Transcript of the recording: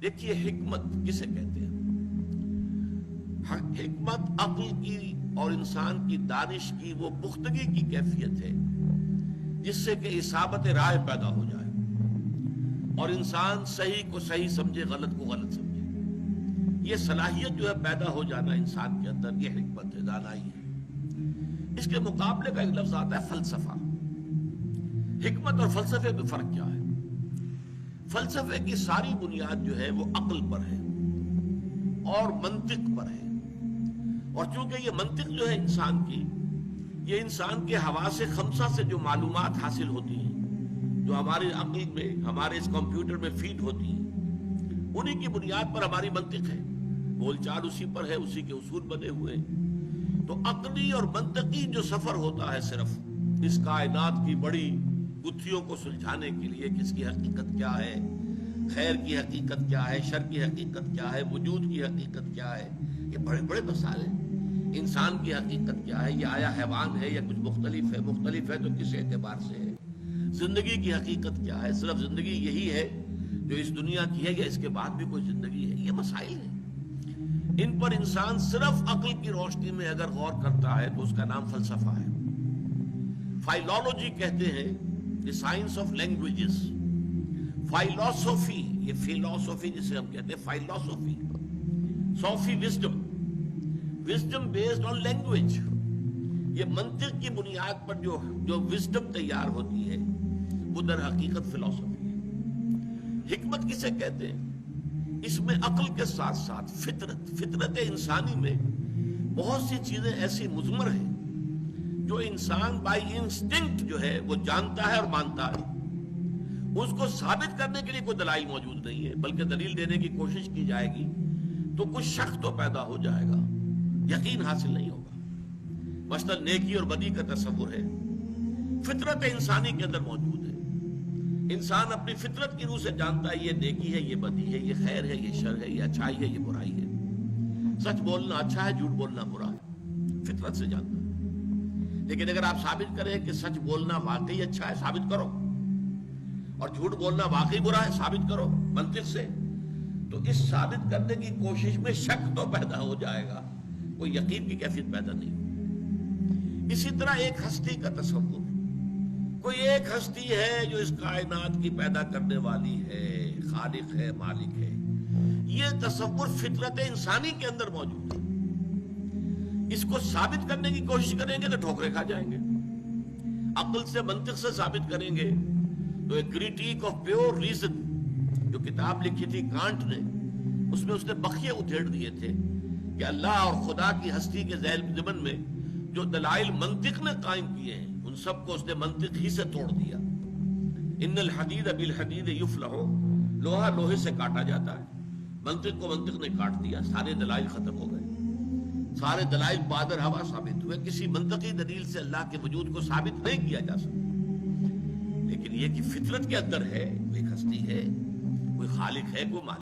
دیکھیے حکمت کسے کہتے ہیں؟ حکمت عقل کی اور انسان کی دانش کی وہ پختگی کی کیفیت ہے جس سے کہ اصابت رائے پیدا ہو جائے اور انسان صحیح کو صحیح سمجھے، غلط کو غلط سمجھے۔ یہ صلاحیت جو ہے پیدا ہو جانا انسان کے اندر، یہ حکمت ہے، دانائی ہے۔ اس کے مقابلے کا ایک لفظ آتا ہے فلسفہ۔ حکمت اور فلسفے میں فرق کیا ہے؟ فلسفے کی ساری بنیاد جو ہے وہ عقل پر ہے اور منطق پر ہے، اور چونکہ یہ منطق جو ہے انسان کی، یہ انسان کے حواس خمسہ سے جو معلومات حاصل ہوتی ہیں، جو ہماری عقل میں، ہمارے اس کمپیوٹر میں فیڈ ہوتی ہیں، انہی کی بنیاد پر ہماری منطق ہے، بول چال اسی پر ہے، اسی کے اصول بنے ہوئے ہیں۔ تو عقلی اور منطقی جو سفر ہوتا ہے صرف اس کائنات کی بڑی گتھیوں کو سلجھانے کے لیے، کس کی حقیقت کیا ہے، خیر کی حقیقت کیا ہے، شر کی حقیقت کیا ہے، وجود کی حقیقت کیا ہے، یہ بڑے بڑے مسائل ہیں۔ انسان کی حقیقت کیا ہے، یہ آیا حیوان ہے یا کچھ مختلف ہے، مختلف ہے تو کس اعتبار سے ہے، زندگی کی حقیقت کیا ہے، صرف زندگی یہی ہے جو اس دنیا کی ہے یا اس کے بعد بھی کوئی زندگی ہے، یہ مسائل ہیں۔ ان پر انسان صرف عقل کی روشنی میں اگر غور کرتا ہے تو اس کا نام فلسفہ ہے۔ فائلولوجی کہتے ہیں the science of languages, philosophy, یہ فلسفی جسے ہم کہتے ہیں فائلوسوفی، صوفی wisdom, wisdom based on language, یہ منطق کی بنیاد پر جو وزڈم تیار ہوتی ہے وہ در حقیقت فلسفی ہے۔ حکمت کسے کہتے ہیں؟ اس میں عقل کے ساتھ ساتھ فطرت انسانی میں بہت سی چیزیں ایسی مضمر ہیں جو انسان بائی انسٹنکٹ جو ہے وہ جانتا ہے اور مانتا ہے۔ اس کو ثابت کرنے کے لیے کوئی دلائل موجود نہیں ہے، بلکہ دلیل دینے کی کوشش کی جائے گی تو کچھ شک تو پیدا ہو جائے گا، یقین حاصل نہیں ہوگا۔ مثلا نیکی اور بدی کا تصور ہے، فطرت انسانی کے اندر موجود ہے۔ انسان اپنی فطرت کی روح سے جانتا ہے یہ نیکی ہے، یہ بدی ہے، یہ خیر ہے، یہ شر ہے، یہ اچھائی ہے، یہ برائی ہے، سچ بولنا اچھا ہے، جھوٹ بولنا برا ہے، فطرت سے جانتا ہے۔ لیکن اگر آپ ثابت کریں کہ سچ بولنا واقعی اچھا ہے، ثابت کرو، اور جھوٹ بولنا واقعی برا ہے، ثابت کرو منطق سے، تو اس ثابت کرنے کی کوشش میں شک تو پیدا ہو جائے گا، کوئی یقین کی کیفیت پیدا نہیں ہوگی۔ اسی طرح ایک ہستی کا تصور، کوئی ایک ہستی ہے جو اس کائنات کی پیدا کرنے والی ہے، خالق ہے، مالک ہے، یہ تصور فطرت انسانی کے اندر موجود ہے۔ اس کو ثابت کرنے کی کوشش کریں گے تو ٹھوکریں کھا جائیں گے۔ عقل سے، منطق سے ثابت کریں گے تو ایک کریٹیک آف پیور ریزن جو کتاب لکھی تھی کانٹ نے، اس میں اس نے بخیے ادھیڑ دیے تھے کہ اللہ اور خدا کی ہستی کے ضمن میں جو دلائل منطق نے قائم کیے ہیں ان سب کو اس نے منطق ہی سے توڑ دیا۔ ان الحدید بالحدید یفلح، لوہا لوہے سے کاٹا جاتا ہے، منطق کو منطق نے کاٹ دیا، سارے دلائل ختم ہو گئے، سارے دلائل بادر ہوا ثابت ہوئے، کسی منطقی دلیل سے اللہ کے وجود کو ثابت نہیں کیا جا سکتا۔ لیکن یہ کہ فطرت کے اندر ہے، کوئی ہستی ہے، کوئی خالق ہے، کوئی مالک